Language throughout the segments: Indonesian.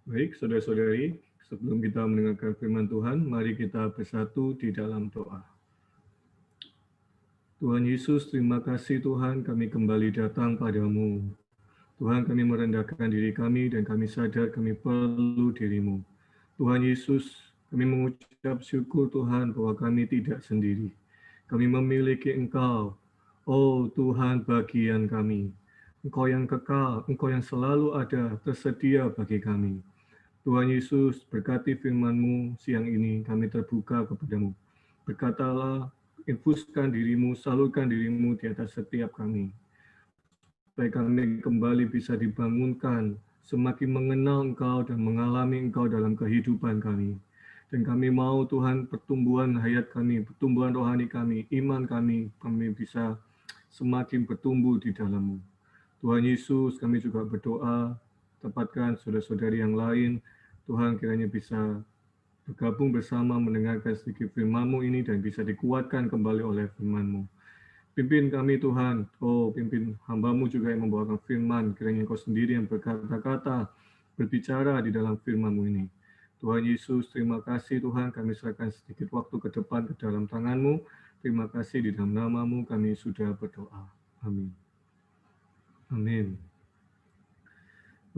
Baik, saudara-saudari, sebelum kita mendengarkan firman Tuhan, mari kita bersatu di dalam doa. Tuhan Yesus, terima kasih Tuhan, kami kembali datang padamu. Tuhan, kami merendahkan diri kami dan kami sadar kami perlu diri-Mu. Tuhan Yesus, kami mengucap syukur Tuhan bahwa kami tidak sendiri. Kami memiliki Engkau, oh Tuhan bagian kami. Engkau yang kekal, Engkau yang selalu ada, tersedia bagi kami. Tuhan Yesus, berkati firman-Mu siang ini, kami terbuka kepadamu. Berkatalah, infuskan diri-Mu, salurkan diri-Mu di atas setiap kami. Supaya kami kembali bisa dibangunkan, semakin mengenal Engkau dan mengalami Engkau dalam kehidupan kami. Dan kami mau Tuhan pertumbuhan hayat kami, pertumbuhan rohani kami, iman kami bisa semakin bertumbuh di dalam-Mu. Tuhan Yesus, kami juga berdoa, tempatkan saudara-saudari yang lain, Tuhan kiranya bisa bergabung bersama mendengarkan sedikit firman-Mu ini dan bisa dikuatkan kembali oleh firman-Mu. Pimpin kami Tuhan, oh pimpin hamba-Mu juga yang membawakan firman, kiranya Engkau sendiri yang berkata-kata, berbicara di dalam firman-Mu ini. Tuhan Yesus, terima kasih Tuhan, kami serahkan sedikit waktu ke depan ke dalam tangan-Mu. Terima kasih di dalam nama-Mu kami sudah berdoa. Amin. Amin.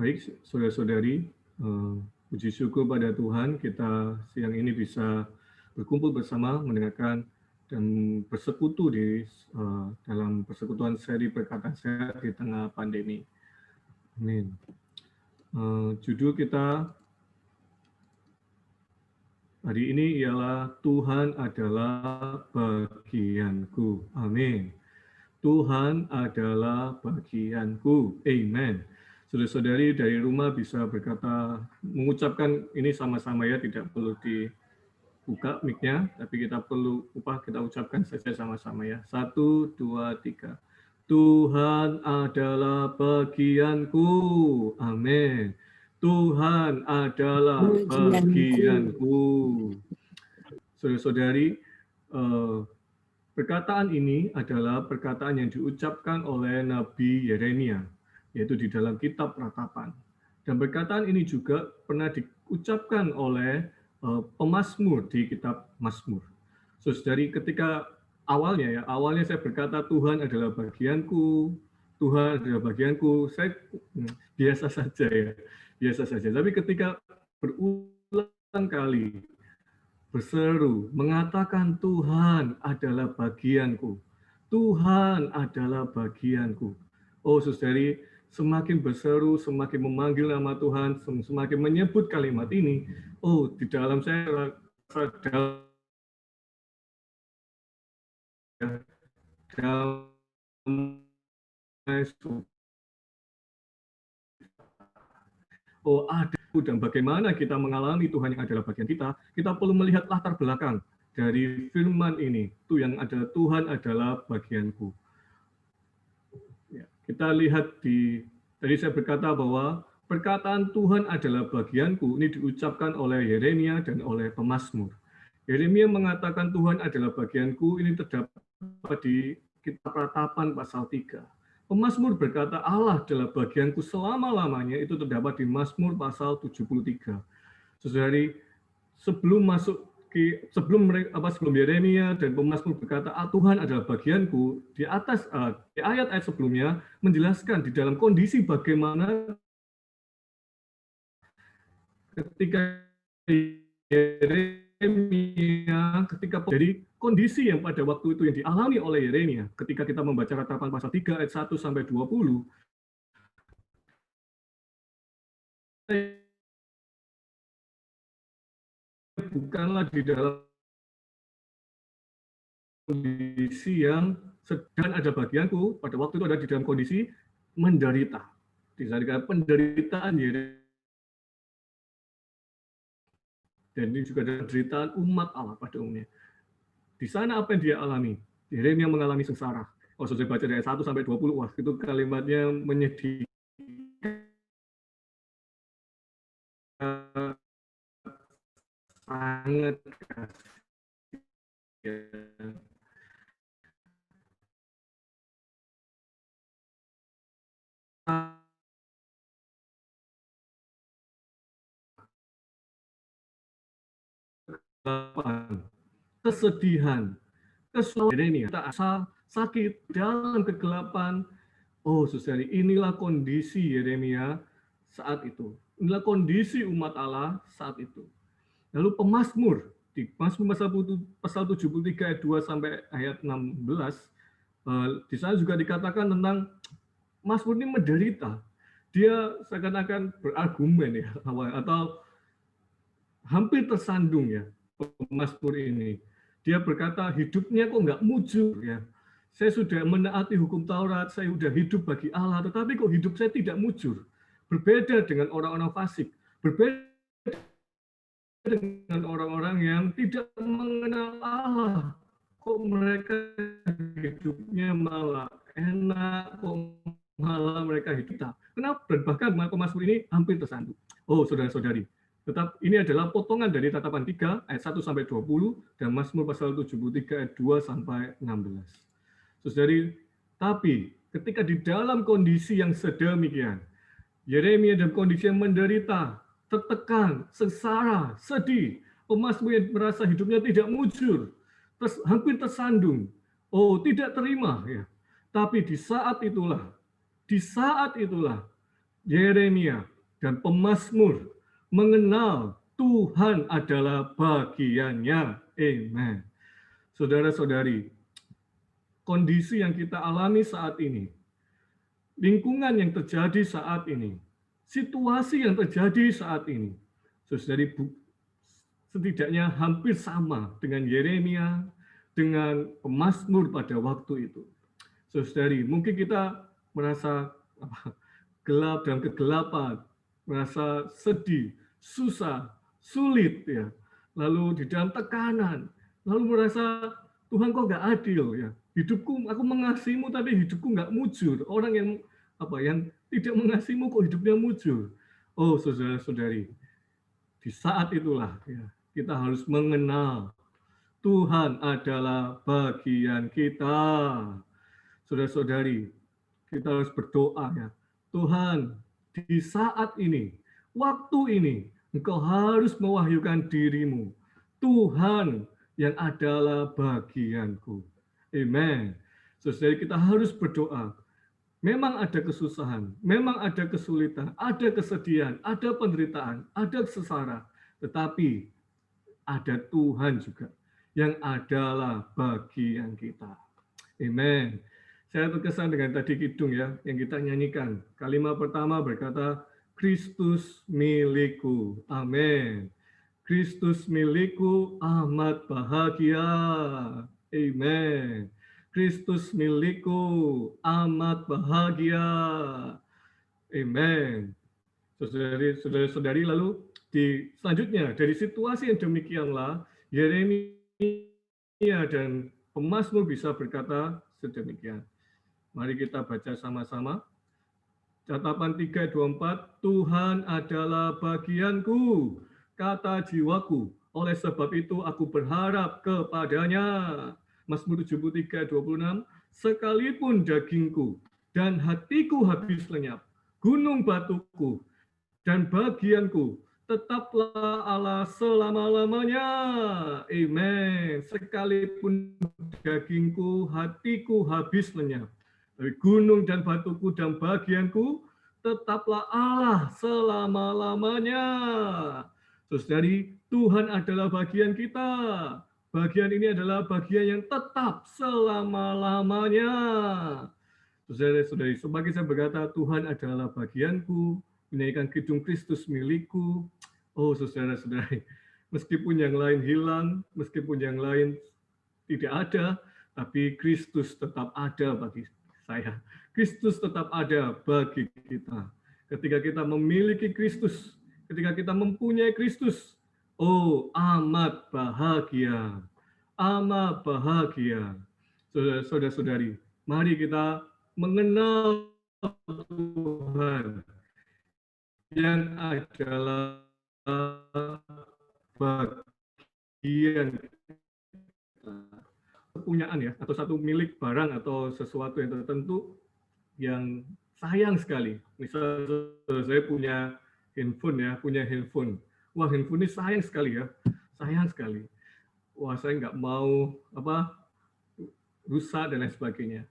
Baik, saudara-saudari, puji syukur pada Tuhan kita siang ini bisa berkumpul bersama mendengarkan dan bersekutu di dalam persekutuan seri perkataan sehat di tengah pandemi. Amin. Judul kita hari ini ialah Tuhan adalah bagianku. Amin. Tuhan adalah bagianku. Amen. Saudara-saudari dari rumah bisa berkata, mengucapkan ini sama-sama ya, tidak perlu dibuka mic-nya, tapi kita ucapkan saja sama-sama ya. 1, 2, 3. Tuhan adalah bagianku. Amin. Tuhan adalah bagianku. Saudara-saudari, perkataan ini adalah perkataan yang diucapkan oleh Nabi Yeremia, yaitu di dalam kitab Ratapan. Dan perkataan ini juga pernah diucapkan oleh pemazmur di kitab Mazmur. Dari ketika awalnya saya berkata Tuhan adalah bagianku, Tuhan adalah bagianku, saya biasa saja ya, biasa saja. Tapi ketika berulang kali berseru, mengatakan Tuhan adalah bagianku. Tuhan adalah bagianku. Oh, saudari, semakin berseru, semakin memanggil nama Tuhan, semakin menyebut kalimat ini, oh, di dalam saya dalam oh ada dan bagaimana kita mengalami Tuhan yang adalah bagian kita perlu melihat latar belakang dari firman ini. Itu yang adalah Tuhan adalah bagianku. Ya, kita lihat tadi saya berkata bahwa perkataan Tuhan adalah bagianku ini diucapkan oleh Yeremia dan oleh pemazmur. Yeremia mengatakan Tuhan adalah bagianku, ini terdapat di kitab Ratapan pasal 3. Pemazmur berkata Allah adalah bagianku selama-lamanya, itu terdapat di Mazmur pasal 73. Saudari, sebelum Yeremia dan pemazmur berkata Tuhan adalah bagianku, di ayat-ayat sebelumnya menjelaskan di dalam kondisi bagaimana ketika Yeremia jadi kondisi yang pada waktu itu yang dialami oleh Yeremia ketika kita membaca Ratapan pasal 3 ayat 1 sampai 20 bukanlah di dalam kondisi yang sedang ada bagianku, pada waktu itu ada di dalam kondisi menderita. Disadikan penderitaan dan ini juga ada penderitaan umat Allah pada umumnya. Di sana apa yang dia alami? Yeremia mengalami sengsara. Kalau saya baca dari 1 sampai 20, wah itu kalimatnya menyedihkan. Sangat kesedihan, kesulitan, kita asal sakit dalam kegelapan. Oh, saudari, inilah kondisi Yeremia saat itu. Inilah kondisi umat Allah saat itu. Lalu pemazmur di Mazmur pasal 73 ayat 2 sampai ayat 16, di sana juga dikatakan tentang Mazmur ini menderita. Dia seakan-akan berargumen ya, atau hampir tersandung ya, pemazmur ini. Dia berkata hidupnya kok nggak mujur ya. Saya sudah menaati hukum Taurat, saya sudah hidup bagi Allah, tetapi kok hidup saya tidak mujur. Berbeda dengan orang-orang fasik, berbeda dengan orang-orang yang tidak mengenal Allah. Kok mereka hidupnya malah enak, kok malah mereka hidup. Kenapa? Dan bahkan Mazmur ini hampir tersandung. Oh, saudara-saudari, tetap ini adalah potongan dari tatapan 3 ayat 1 sampai 20 dan Mazmur pasal 73 ayat 2 sampai 16. Saudari, tapi ketika di dalam kondisi yang sedemikian, Yeremia dalam kondisi yang menderita, tertekan, sengsara, sedih, pemazmur yang merasa hidupnya tidak mujur, hampir tersandung, oh tidak terima ya. Tapi di saat itulah Yeremia dan pemazmur mengenal Tuhan adalah bagiannya. Amen. Saudara-saudari, kondisi yang kita alami saat ini, lingkungan yang terjadi saat ini, situasi yang terjadi saat ini, saudari, setidaknya hampir sama dengan Yeremia, dengan pemazmur pada waktu itu. Saudari, mungkin kita merasa gelap dan kegelapan, merasa sedih, susah, sulit ya. Lalu di dalam tekanan, lalu merasa Tuhan kok nggak adil ya. Hidupku, aku mengasihimu tapi hidupku nggak mujur. Orang yang yang tidak mengasihimu kok hidupnya mujur. Oh, saudara-saudari, di saat itulah ya, kita harus mengenal Tuhan adalah bagian kita. Saudara-saudari, kita harus berdoa ya. Tuhan, di saat ini, waktu ini, Engkau harus mewahyukan dirimu. Tuhan yang adalah bagianku. Amen. Saudari, kita harus berdoa. Memang ada kesusahan, memang ada kesulitan, ada kesedihan, ada penderitaan, ada sengsara. Tetapi ada Tuhan juga yang adalah bagian kita. Amen. Saya terkesan dengan tadi kidung ya, yang kita nyanyikan. Kalimat pertama berkata, Kristus milikku. Amin. Kristus milikku amat bahagia. Amin. Kristus milikku amat bahagia. Amin. Saudari-saudari, lalu di selanjutnya dari situasi yang demikianlah Yeremia dan pemazmur bisa berkata sedemikian. Mari kita baca sama-sama. Tatapan 3:24, Tuhan adalah bagianku, kata jiwaku. Oleh sebab itu aku berharap kepadanya. Mazmur 73:26, sekalipun dagingku dan hatiku habis lenyap, gunung batuku dan bagianku tetaplah Allah selama-lamanya. Amen. Sekalipun dagingku, hatiku habis lenyap, dari gunung dan batuku dan bagianku, tetaplah Allah selama-lamanya. Saudari, Tuhan adalah bagian kita. Bagian ini adalah bagian yang tetap selama-lamanya. Saudari-saudari, sebagai saya berkata, Tuhan adalah bagianku, menyanyikan kidung Kristus milikku. Oh, saudara-saudari, meskipun yang lain hilang, meskipun yang lain tidak ada, tapi Kristus tetap ada bagi saya. Kristus tetap ada bagi kita. Ketika kita memiliki Kristus, ketika kita mempunyai Kristus, oh amat bahagia, amat bahagia. Saudara-saudari, mari kita mengenal Tuhan yang adalah bagian kepunyaan ya, atau satu milik barang atau sesuatu yang tertentu yang sayang sekali. Misalnya saya punya handphone ya, punya handphone. Wah, handphone ini sayang sekali ya, sayang sekali. wah saya nggak mau rusak dan lain sebagainya.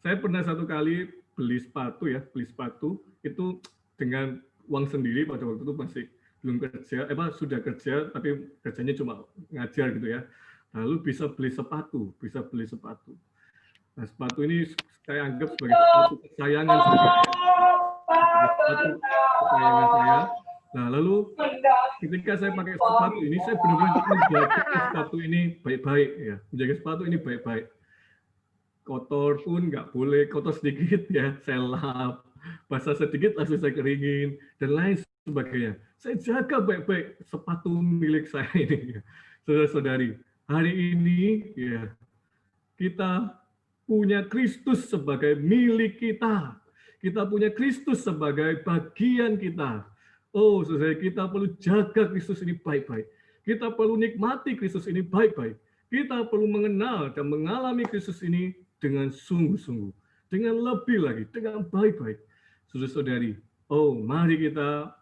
Saya pernah satu kali beli sepatu itu dengan uang sendiri pada waktu itu masih belum kerja, sudah kerja tapi kerjanya cuma ngajar gitu ya. Lalu bisa beli sepatu. Nah, sepatu ini saya anggap sebagai sepatu kesayangan saya. Sepatu kesayangan saya. Nah, lalu ketika saya pakai sepatu ini, saya benar-benar menjaga sepatu ini baik-baik ya, menjaga sepatu ini baik-baik. Kotor pun nggak boleh, kotor sedikit ya, saya lap, basah sedikit langsung saya keringin, dan lain sebagainya. Saya jaga baik-baik sepatu milik saya ini. Saudara-saudari, hari ini ya kita punya Kristus sebagai milik kita. Kita punya Kristus sebagai bagian kita. Oh, saudara, kita perlu jaga Kristus ini baik-baik. Kita perlu nikmati Kristus ini baik-baik. Kita perlu mengenal dan mengalami Kristus ini dengan sungguh-sungguh, dengan lebih lagi, dengan baik-baik. Saudara-saudari, oh mari kita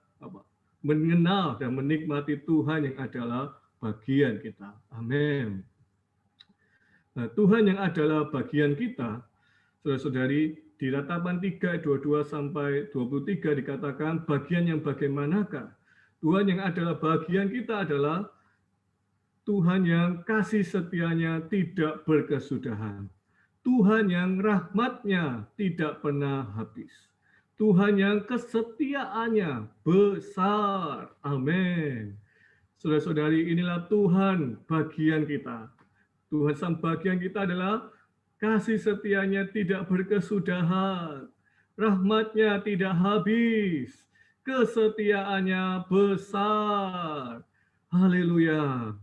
mengenal dan menikmati Tuhan yang adalah bagian kita. Amin. Nah, Tuhan yang adalah bagian kita, saudara-saudari, di Ratapan 3, 22 sampai 23 dikatakan bagian yang bagaimanakah? Tuhan yang adalah bagian kita adalah Tuhan yang kasih setianya tidak berkesudahan. Tuhan yang rahmatnya tidak pernah habis. Tuhan yang kesetiaannya besar. Amin. Saudara-saudari, inilah Tuhan bagian kita. Tuhan sang bagian kita adalah kasih setianya tidak berkesudahan. Rahmatnya tidak habis. Kesetiaannya besar. Haleluya.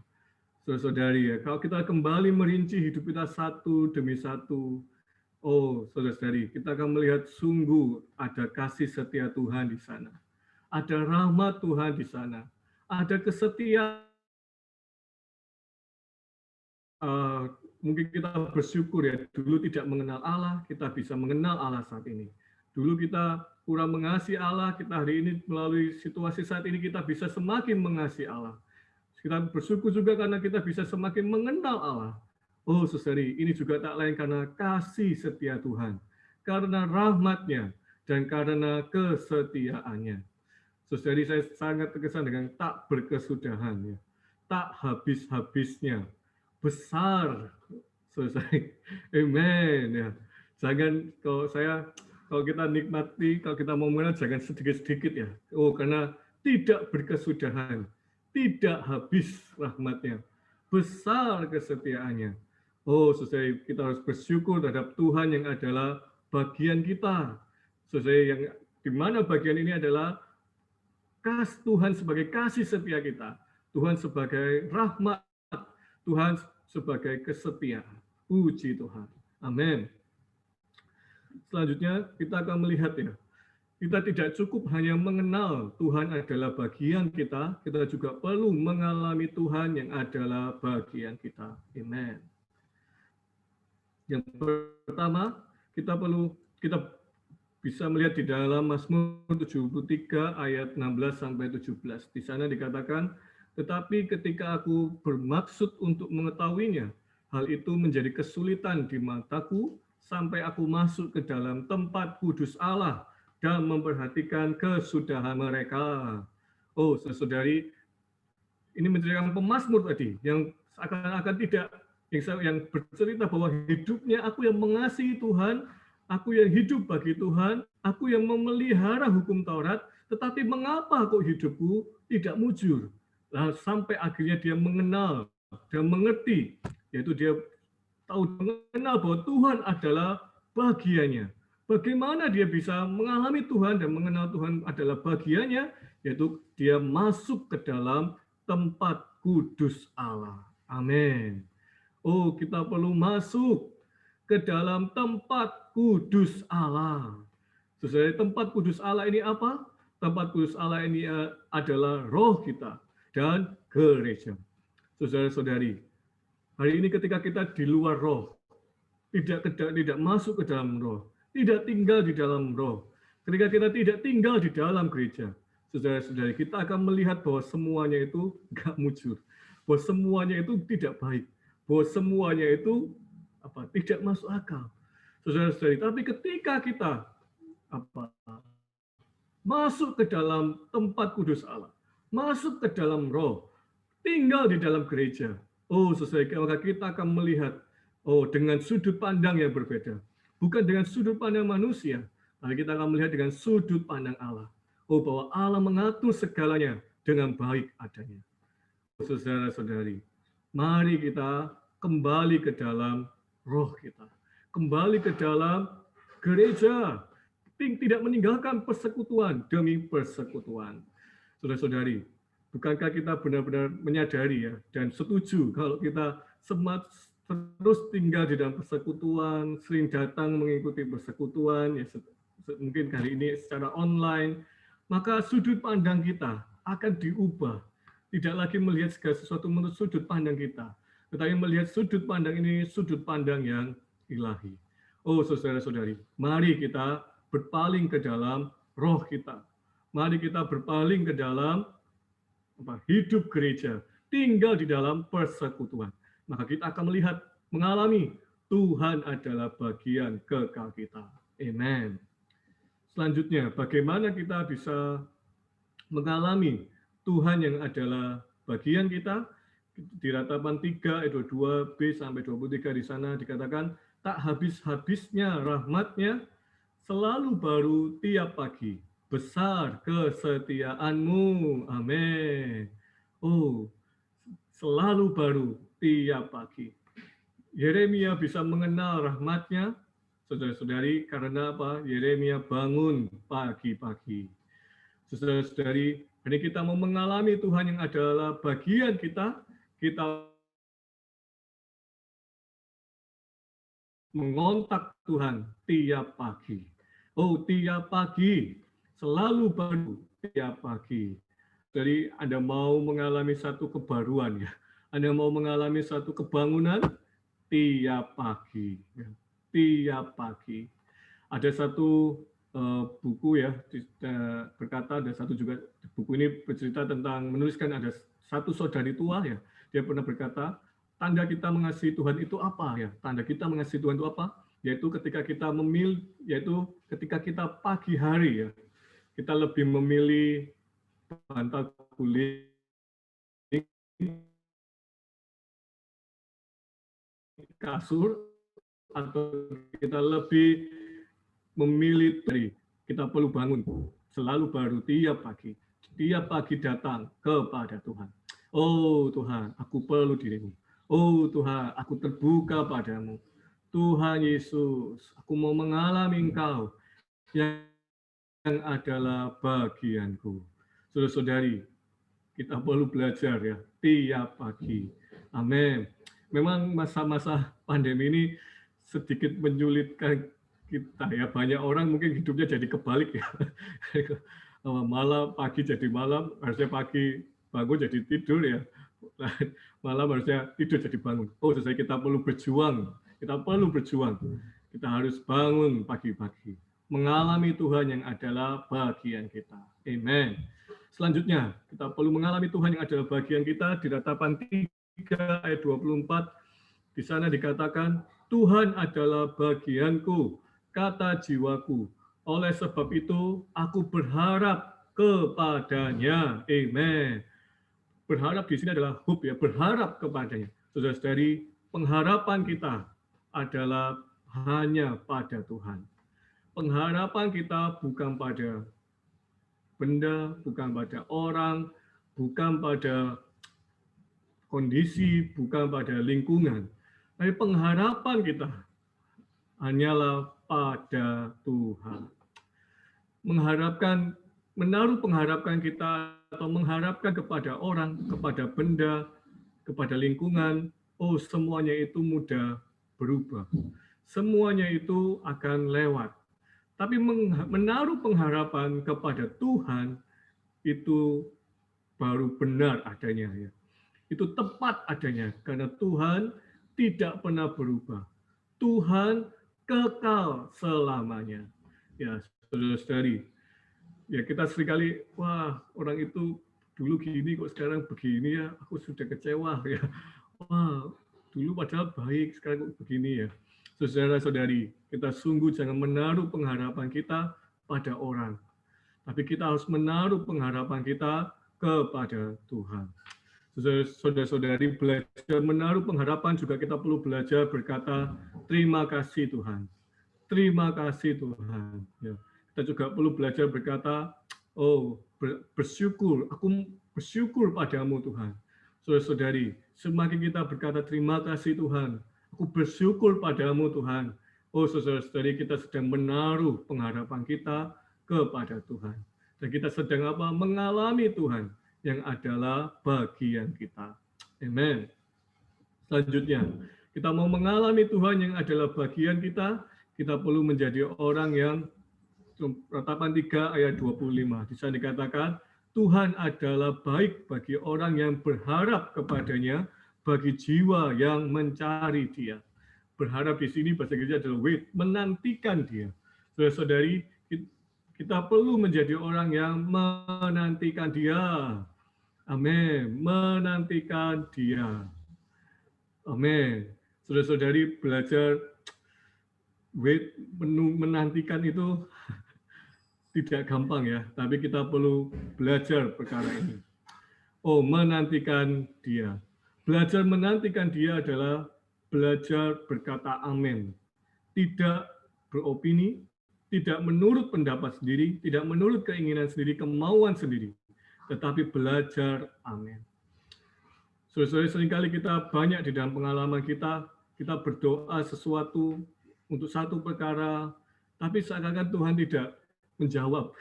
Saudara-saudari, ya, kalau kita kembali merinci hidup kita satu demi satu, oh saudara-saudari, kita akan melihat sungguh ada kasih setia Tuhan di sana. Ada rahmat Tuhan di sana. Ada kesetiaan. Mungkin kita bersyukur ya, dulu tidak mengenal Allah, kita bisa mengenal Allah saat ini. Dulu kita kurang mengasihi Allah, kita hari ini melalui situasi saat ini kita bisa semakin mengasihi Allah. Kita bersyukur juga karena kita bisa semakin mengenal Allah. Oh, saudari, ini juga tak lain karena kasih setia Tuhan, karena rahmatnya dan karena kesetiaannya. Saudari, saya sangat terkesan dengan tak berkesudahan, ya, tak habis-habisnya, besar. Saudari, amen. Ya, jangan kalau kita nikmati, kalau kita mau mengenal, jangan sedikit-sedikit ya. Oh, karena tidak berkesudahan. Tidak habis rahmatnya, besar kesetiaannya. Oh, saudara, kita harus bersyukur terhadap Tuhan yang adalah bagian kita. Saudara, yang di mana bagian ini adalah Tuhan sebagai kasih setia kita, Tuhan sebagai rahmat, Tuhan sebagai kesetiaan. Puji Tuhan. Amin. Selanjutnya kita akan melihat ya. Kita tidak cukup hanya mengenal Tuhan adalah bagian kita, kita juga perlu mengalami Tuhan yang adalah bagian kita. Amen. Yang pertama, kita bisa melihat di dalam Mazmur 73 ayat 16 sampai 17. Di sana dikatakan, tetapi ketika aku bermaksud untuk mengetahuinya, hal itu menjadi kesulitan di mataku sampai aku masuk ke dalam tempat kudus Allah dan memperhatikan kesudahan mereka. Oh, saudari, ini menceritakan pemazmur tadi yang seakan-akan tidak, yang bercerita bahwa hidupnya aku yang mengasihi Tuhan, aku yang hidup bagi Tuhan, aku yang memelihara hukum Taurat, tetapi mengapa kok hidupku tidak mujur? Nah, sampai akhirnya dia mengenal dan mengerti, yaitu dia tahu mengenal bahwa Tuhan adalah bagiannya. Bagaimana dia bisa mengalami Tuhan dan mengenal Tuhan adalah bagiannya, yaitu dia masuk ke dalam tempat kudus Allah. Amin. Oh, kita perlu masuk ke dalam tempat kudus Allah. Sesuai tempat kudus Allah ini apa? Tempat kudus Allah ini adalah roh kita dan gereja. Saudara-saudari, hari ini ketika kita di luar roh, tidak masuk ke dalam roh, tidak tinggal di dalam roh. Ketika kita tidak tinggal di dalam gereja, saudara-saudari, kita akan melihat bahwa semuanya itu nggak mujur. bahwa semuanya itu tidak baik, bahwa semuanya itu tidak masuk akal. Saudara-saudari, tapi ketika kita masuk ke dalam tempat kudus Allah, masuk ke dalam roh, tinggal di dalam gereja, maka kita akan melihat dengan sudut pandang yang berbeda. Bukan dengan sudut pandang manusia, tapi kita akan melihat dengan sudut pandang Allah. Bahwa Allah mengatur segalanya dengan baik adanya. Saudara-saudari, mari kita kembali ke dalam roh kita. Kembali ke dalam gereja. Tidak meninggalkan persekutuan demi persekutuan. Saudara-saudari, bukankah kita benar-benar menyadari ya dan setuju kalau kita terus tinggal di dalam persekutuan, sering datang mengikuti persekutuan, ya mungkin kali ini secara online, maka sudut pandang kita akan diubah. Tidak lagi melihat segala sesuatu menurut sudut pandang kita, tetapi melihat sudut pandang ini sudut pandang yang ilahi. Saudara-saudari, mari kita berpaling ke dalam roh kita. Mari kita berpaling ke dalam hidup gereja, tinggal di dalam persekutuan. Maka kita akan melihat, mengalami Tuhan adalah bagian kekal kita. Amen. Selanjutnya, bagaimana kita bisa mengalami Tuhan yang adalah bagian kita? Di Ratapan 3 ayat 22b sampai 23 di sana dikatakan, tak habis-habisnya rahmatnya, selalu baru tiap pagi, besar kesetiaanmu. Amin. Selalu baru tiap pagi. Yeremia bisa mengenal rahmatnya, saudara-saudari, karena apa? Yeremia bangun pagi-pagi. Saudara-saudari, hari kita mau mengalami Tuhan yang adalah bagian kita, kita mengontak Tuhan tiap pagi. Tiap pagi, selalu baru tiap pagi. Jadi Anda mau mengalami satu kebaruan ya. Anda mau mengalami satu kebangunan tiap pagi. Ya. Tiap pagi. Ada satu buku ya, berkata ada satu juga, buku ini bercerita tentang menuliskan ada satu saudari tua ya. Dia pernah berkata, tanda kita mengasihi Tuhan itu apa ya? Tanda kita mengasihi Tuhan itu apa? Yaitu ketika kita ketika kita pagi hari ya, kita lebih memilih bantal guling, kasur, atau kita lebih memilih dari kita perlu bangun selalu baru tiap pagi datang kepada Tuhan. Tuhan, aku perlu dirimu. Tuhan, aku terbuka padamu. Tuhan Yesus, aku mau mengalami Engkau yang adalah bagianku. Saudara-saudari, kita perlu belajar ya tiap pagi. Amin. Memang masa-masa pandemi ini sedikit menyulitkan kita ya. Banyak orang mungkin hidupnya jadi kebalik ya. Malam pagi jadi malam, harusnya pagi bangun jadi tidur ya. Malam harusnya tidur jadi bangun. Selesai kita perlu berjuang. Kita harus bangun pagi-pagi, mengalami Tuhan yang adalah bagian kita. Amen. Selanjutnya, kita perlu mengalami Tuhan yang adalah bagian kita. Di Ratapan 3 ayat 24, di sana dikatakan, Tuhan adalah bagianku, kata jiwaku. Oleh sebab itu, aku berharap kepadanya. Amen. Berharap di sini adalah hope ya, berharap kepadanya. Saudara-saudari, pengharapan kita adalah hanya pada Tuhan. Pengharapan kita bukan pada benda, bukan pada orang, bukan pada kondisi, bukan pada lingkungan. Tapi pengharapan kita hanyalah pada Tuhan. Menaruh pengharapan kita atau mengharapkan kepada orang, kepada benda, kepada lingkungan, semuanya itu mudah berubah. Semuanya itu akan lewat. Tapi menaruh pengharapan kepada Tuhan itu baru benar adanya ya. Itu tepat adanya karena Tuhan tidak pernah berubah. Tuhan kekal selamanya. Ya, saudara-saudari. Ya kita seringkali orang itu dulu gini kok sekarang begini ya, aku sudah kecewa ya. Wah, dulu padahal baik, sekarang kok begini ya. Saudara-saudari, kita sungguh jangan menaruh pengharapan kita pada orang, tapi kita harus menaruh pengharapan kita kepada Tuhan. Saudara-saudari, belajar menaruh pengharapan juga kita perlu belajar berkata, terima kasih Tuhan. Terima kasih Tuhan. Ya. Kita juga perlu belajar berkata, oh bersyukur, aku bersyukur padamu Tuhan. Saudara-saudari, semakin kita berkata terima kasih Tuhan, aku bersyukur padamu Tuhan. Oh saudara-saudari, kita sedang menaruh pengharapan kita kepada Tuhan. Dan kita sedang apa? Mengalami Tuhan yang adalah bagian kita. Amen. Selanjutnya, kita mau mengalami Tuhan yang adalah bagian kita perlu menjadi orang yang Ratapan 3 ayat 25. Di sana dikatakan, Tuhan adalah baik bagi orang yang berharap kepadanya, bagi jiwa yang mencari Dia. Berharap di sini bahasa Inggrisnya adalah wait, menantikan Dia. Saudara-saudari, kita perlu menjadi orang yang menantikan Dia. Amin. Menantikan Dia. Amin. Saudara-saudari, belajar wait, menantikan itu tidak gampang ya, tapi kita perlu belajar perkara ini. Oh, menantikan Dia. Belajar menantikan Dia adalah belajar berkata amin. Tidak beropini, tidak menurut pendapat sendiri, tidak menurut keinginan sendiri, kemauan sendiri, tetapi belajar amin. Saudara-saudara, seringkali kita banyak di dalam pengalaman kita berdoa sesuatu untuk satu perkara, tapi seakan-akan Tuhan tidak menjawab.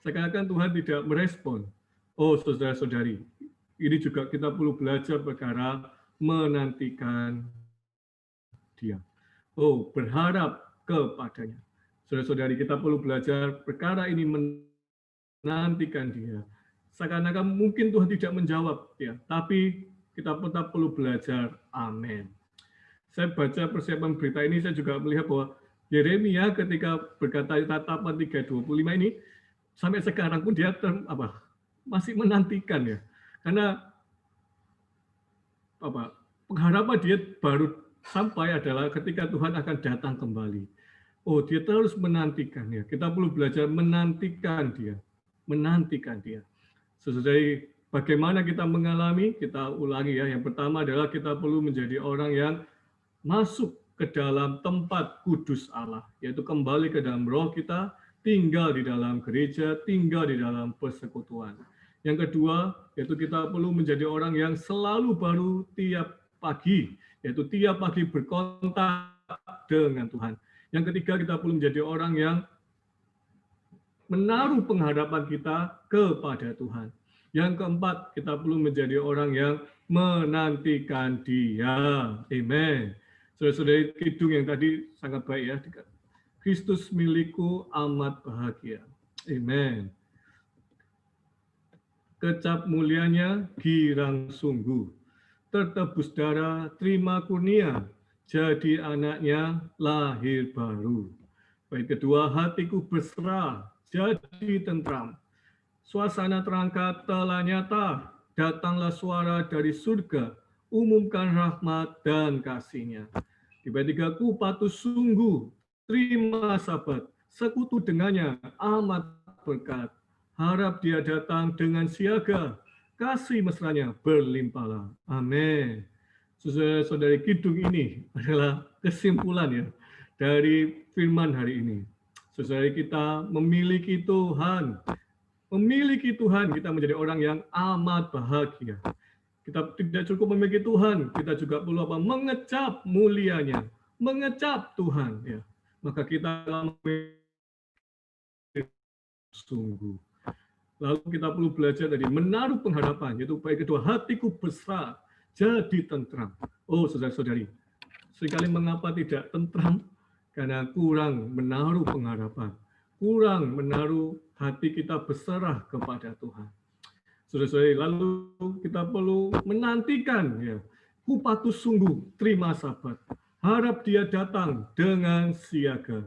Seakan-akan Tuhan tidak merespon. Oh, saudara-saudari, ini juga kita perlu belajar perkara menantikan Dia. Oh, berharap kepadanya. Saudara-saudari, kita perlu belajar perkara ini menantikan Dia. Seakan-akan mungkin Tuhan tidak menjawab, ya, tapi kita tetap perlu belajar. Amin. Saya baca persiapan berita ini, saya juga melihat bahwa Yeremia ketika berkata Ratapan 3:25 ini, sampai sekarang pun dia masih menantikan ya. Karena pengharapan dia baru sampai adalah ketika Tuhan akan datang kembali. Oh, dia terus menantikan ya. Kita perlu belajar menantikan Dia. Menantikan Dia. Sesuai bagaimana kita mengalami, kita ulangi ya. Yang pertama adalah kita perlu menjadi orang yang masuk ke dalam tempat kudus Allah, yaitu kembali ke dalam roh kita, tinggal di dalam gereja, tinggal di dalam persekutuan. Yang kedua, yaitu kita perlu menjadi orang yang selalu baru tiap pagi, yaitu tiap pagi berkontak dengan Tuhan. Yang ketiga, kita perlu menjadi orang yang menaruh pengharapan kita kepada Tuhan. Yang keempat, kita perlu menjadi orang yang menantikan Dia. Amen. Saudara-saudari, kidung yang tadi sangat baik ya. Kristus milikku amat bahagia. Amen. Kecap mulianya girang sungguh. Tertebus darah, terima kurnia. Jadi anaknya lahir baru. Baik kedua, hatiku berserah, jadi tentram. Suasana terangkat telah nyata. Datanglah suara dari surga. Umumkan rahmat dan kasih-Nya. Tiba-tiba ku patuh sungguh, terima sahabat, sekutu dengannya amat berkat. Harap Dia datang dengan siaga, kasih mesranya berlimpahlah. Amin. Saudara-saudari, kidung ini adalah kesimpulan ya dari firman hari ini. Saudara, kita memiliki Tuhan. Memiliki Tuhan, kita menjadi orang yang amat bahagia. Kita tidak cukup memiliki Tuhan, kita juga perlu mengecap mulianya, mengecap Tuhan. Ya. Maka kita sungguh. Lalu kita perlu belajar tadi menaruh pengharapan, yaitu baik kedua hatiku besar, jadi tentram. Oh saudara-saudari, seringkali mengapa tidak tentram? Karena kurang menaruh pengharapan, kurang menaruh hati kita berserah kepada Tuhan. Saudara-saudari, lalu kita perlu menantikan ya. Ku patuh sungguh, terima sahabat. Harap Dia datang dengan siaga.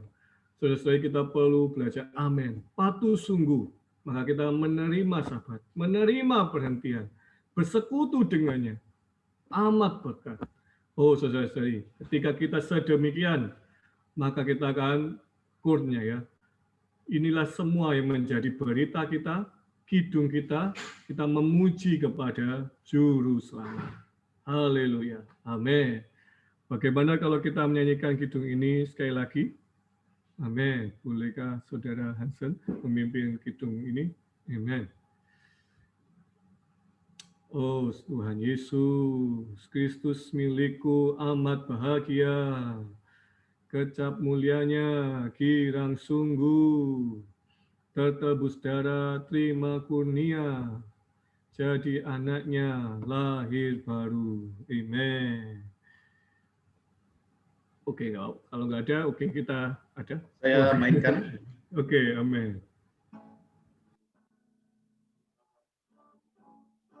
Saudara-saudari, kita perlu belajar amin. Patuh sungguh, maka kita menerima sahabat, menerima perhentian, bersekutu dengannya, amat berkat. Oh saudara-saudari, ketika kita sedemikian, maka kita akan kurnya ya. Inilah semua yang menjadi berita kita, kidung kita memuji kepada Juru Selamat. Haleluya, amin. Bagaimana kalau kita menyanyikan kidung ini sekali lagi? Amin. Bolehkah Saudara Hansen memimpin kidung ini? Amin. Oh Tuhan Yesus Kristus milikku amat bahagia. Kecap mulianya kirang sungguh. Tertebus darah terima kurnia. Jadi anaknya lahir baru. Amin. Oke, kalau nggak ada, oke kita ada. Saya mainkan. Oke, amin.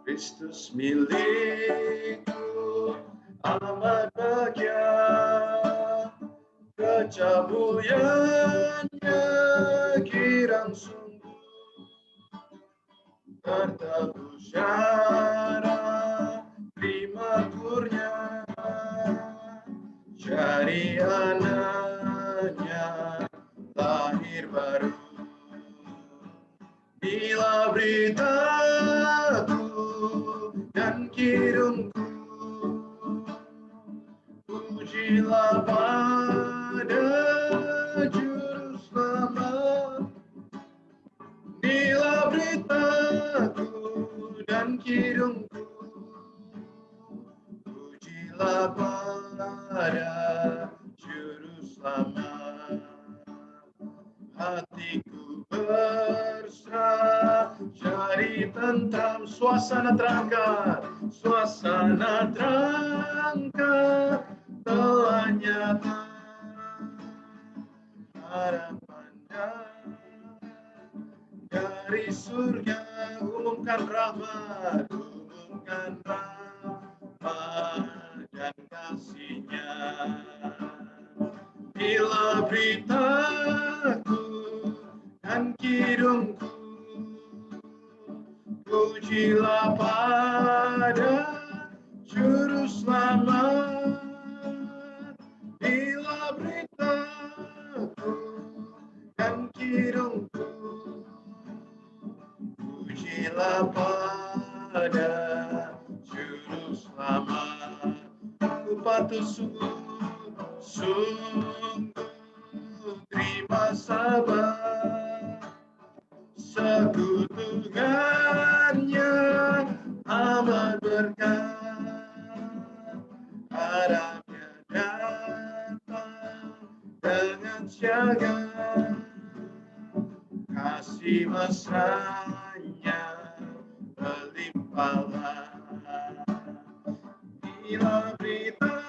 Kristus milikku amat bahagia, kecap mulianya kirang sungguh, tertebus darah terima kurnia, jadi anaknya lahir baru. Bila beritaku dan kidungku, pujilah pada Juru Selamat. Bila beritaku dan kidungku, pujilah pada Juru Selamat. Hatiku berserah, jadi tentram, suasana terangkat, telah nyata harapannya dari surga, umumkan rahmat dan kasih-Nya. Bila beritaku dan kidungku, pujilah pada Juru Selamat. Bila beritaku dan kidungku, pujilah pada Juru Selamat. Ku patut sungguh terima sabar, sekutukannya amat berkat, harapnya datang dengan siaga, kasih mesranya berlimpahlah. Bila beritaku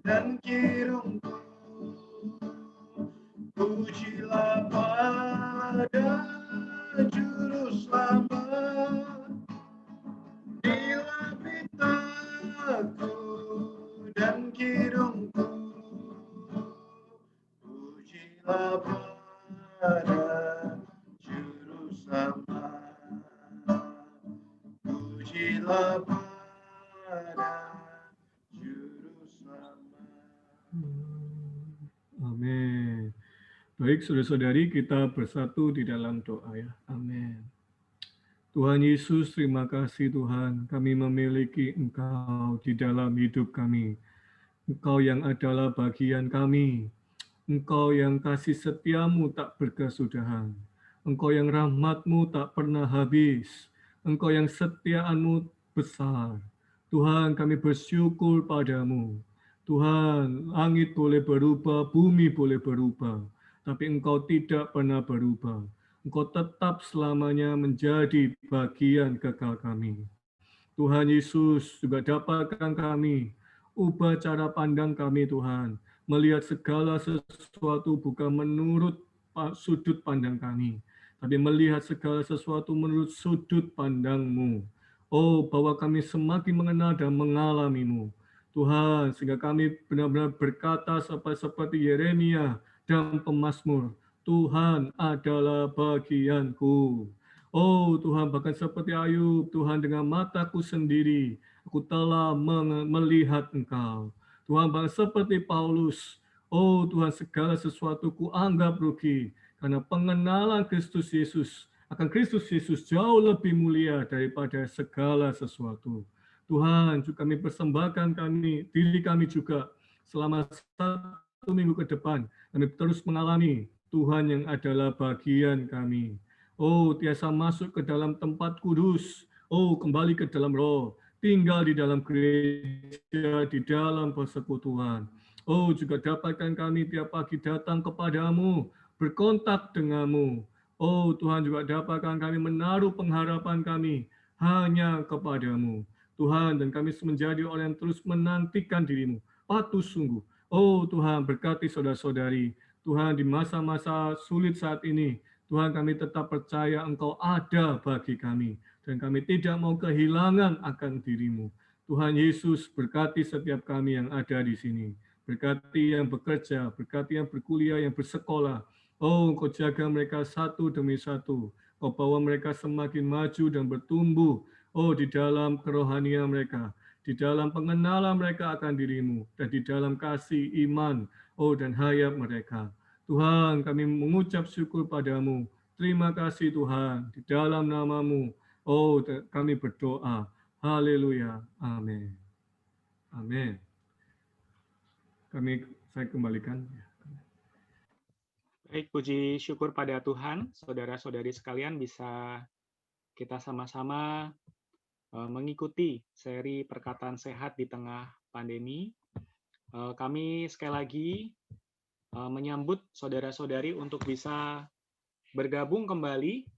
dan kidungku, pujilah pada Juru Selamat. Bila beritaku dan kidungku, pujilah pada Juru Selamat. Pujilah pada Juru Selamat. Amin. Baik, saudara-saudari, kita bersatu di dalam doa ya. Amin. Tuhan Yesus, terima kasih Tuhan, kami memiliki Engkau di dalam hidup kami. Engkau yang adalah bagian kami. Engkau yang kasih setiamu tak berkesudahan. Engkau yang rahmatmu tak pernah habis. Engkau yang setiaanmu besar. Tuhan, kami bersyukur padamu. Tuhan, langit boleh berubah, bumi boleh berubah, tapi Engkau tidak pernah berubah. Engkau tetap selamanya menjadi bagian kekal kami. Tuhan Yesus juga dapatkan kami, ubah cara pandang kami Tuhan, melihat segala sesuatu bukan menurut sudut pandang kami, tapi melihat segala sesuatu menurut sudut pandang-Mu. Oh, bahwa kami semakin mengenal dan mengalami-Mu. Tuhan, sehingga kami benar-benar berkata seperti Yeremia dan pemazmur, Tuhan adalah bagianku. Oh Tuhan, bahkan seperti Ayub, Tuhan dengan mataku sendiri, aku telah melihat Engkau. Tuhan, bahkan seperti Paulus, oh Tuhan, segala sesuatu ku anggap rugi, karena pengenalan Kristus Yesus, akan Kristus Yesus jauh lebih mulia daripada segala sesuatu. Tuhan, juga kami persembahkan diri kami juga selama 1 minggu ke depan, kami terus mengalami Tuhan yang adalah bagian kami. Oh, tiasa masuk ke dalam tempat kudus. Oh, kembali ke dalam roh. Tinggal di dalam gereja, di dalam persekutuan. Oh, juga dapatkan kami tiap pagi datang kepadamu, berkontak denganmu. Oh, Tuhan juga dapatkan kami menaruh pengharapan kami hanya kepadamu. Tuhan, dan kami menjadi orang yang terus menantikan dirimu. Patuh sungguh. Oh, Tuhan, berkati saudara-saudari. Tuhan, di masa-masa sulit saat ini, Tuhan, kami tetap percaya Engkau ada bagi kami. Dan kami tidak mau kehilangan akan dirimu. Tuhan Yesus, berkati setiap kami yang ada di sini. Berkati yang bekerja, berkati yang berkuliah, yang bersekolah. Oh, Engkau jaga mereka satu demi satu. Kau bawa mereka semakin maju dan bertumbuh. Oh, di dalam kerohanian mereka. Di dalam pengenalan mereka akan dirimu. Dan di dalam kasih, iman, oh dan hayat mereka. Tuhan, kami mengucap syukur padamu. Terima kasih Tuhan, di dalam namamu. Oh, kami berdoa. Haleluya. Amin. Amin. Saya kembalikan. Baik, puji syukur pada Tuhan, saudara-saudari sekalian bisa kita sama-sama mengikuti seri perkataan sehat di tengah pandemi. Kami sekali lagi menyambut saudara-saudari untuk bisa bergabung kembali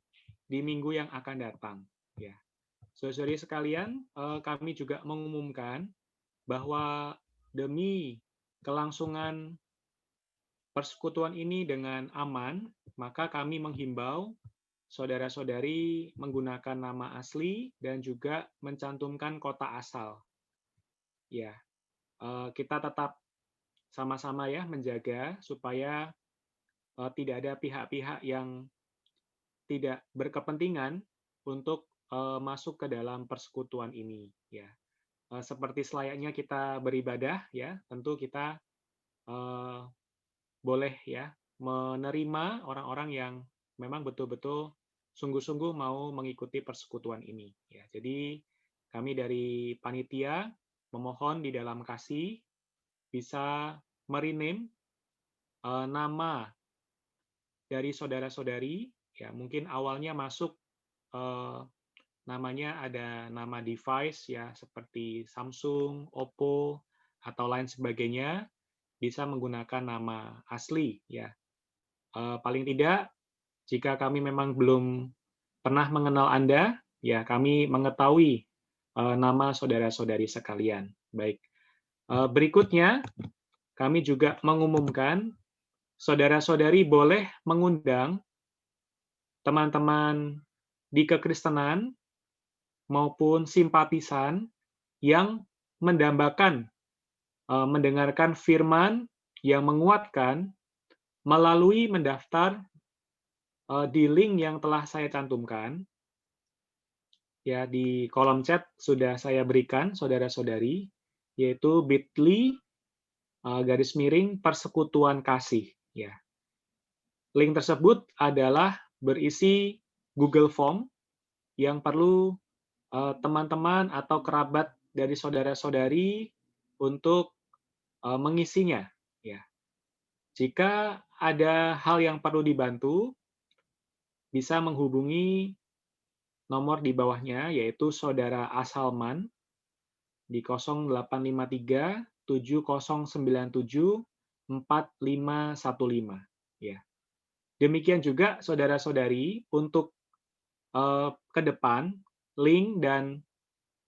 di minggu yang akan datang. Ya, saudara-saudari sekalian, kami juga mengumumkan bahwa demi kelangsungan persekutuan ini dengan aman, maka kami menghimbau saudara-saudari menggunakan nama asli dan juga mencantumkan kota asal. Ya, kita tetap sama-sama ya menjaga supaya tidak ada pihak-pihak yang tidak berkepentingan untuk masuk ke dalam persekutuan ini. Ya, seperti selayaknya kita beribadah, ya tentu kita boleh ya menerima orang-orang yang memang betul-betul sungguh-sungguh mau mengikuti persekutuan ini. Ya, jadi kami dari panitia memohon di dalam kasih bisa merename nama dari saudara-saudari. Ya, mungkin awalnya masuk namanya ada nama device ya seperti Samsung, Oppo atau lain sebagainya. Bisa menggunakan nama asli ya. Paling tidak jika kami memang belum pernah mengenal Anda, ya kami mengetahui nama saudara-saudari sekalian. Baik. Berikutnya kami juga mengumumkan saudara-saudari boleh mengundang teman-teman di kekristenan maupun simpatisan yang mendambakan mendengarkan firman yang menguatkan melalui mendaftar di link yang telah saya cantumkan. Ya, di kolom chat sudah saya berikan, saudara-saudari, yaitu bit.ly /persekutuan kasih. Ya. Link tersebut adalah berisi Google Form yang perlu teman-teman atau kerabat dari saudara-saudari untuk mengisinya. Ya. Jika ada hal yang perlu dibantu, bisa menghubungi nomor di bawahnya, yaitu Saudara Asalman di 0853 7097 4515. Ya. Demikian juga saudara-saudari untuk ke depan link dan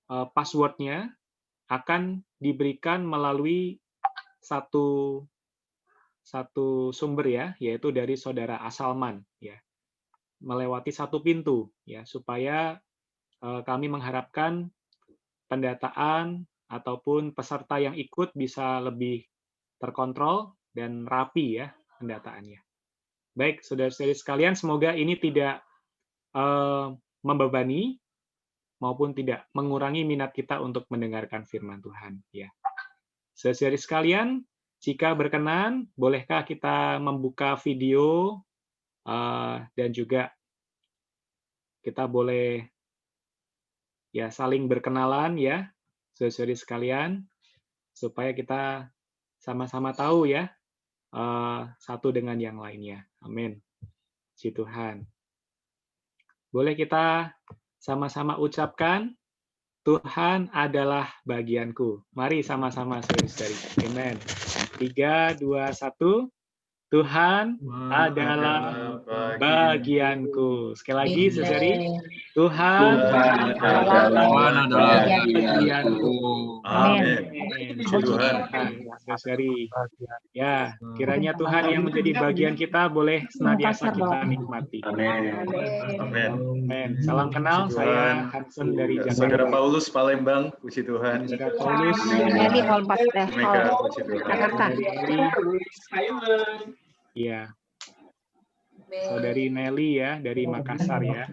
password-nya akan diberikan melalui satu sumber ya, yaitu dari saudara Asalman ya. Melewati satu pintu ya supaya kami mengharapkan pendataan ataupun peserta yang ikut bisa lebih terkontrol dan rapi ya pendataannya. Baik, saudara-saudari sekalian, semoga ini tidak membebani maupun tidak mengurangi minat kita untuk mendengarkan firman Tuhan. Ya, saudara-saudari sekalian, jika berkenan, bolehkah kita membuka video dan juga kita boleh ya saling berkenalan ya, saudara-saudari sekalian, supaya kita sama-sama tahu ya satu dengan yang lainnya. Amin. Puji Tuhan. Boleh kita sama-sama ucapkan, Tuhan adalah bagianku. Mari sama-sama saudara-saudari. Amin. 3, 2, 1. Tuhan adalah bagianku. Sekali lagi, saudari. Tuhan adalah bagianku. Amin. Tuhan, saudari. Ya, kiranya Tuhan yang menjadi bagian kita boleh senantiasa kita nikmati. Amin. Amin. Amin. Salam kenal, Puji Tuhan. saya Hansen dari Saudara Jakarta. Paulus Palembang, puji Tuhan. Saudara Paulus Jadi hall 4 Mereka, puji Tuhan. Jakarta. Iya. Saudari Nelly ya dari Makassar ya.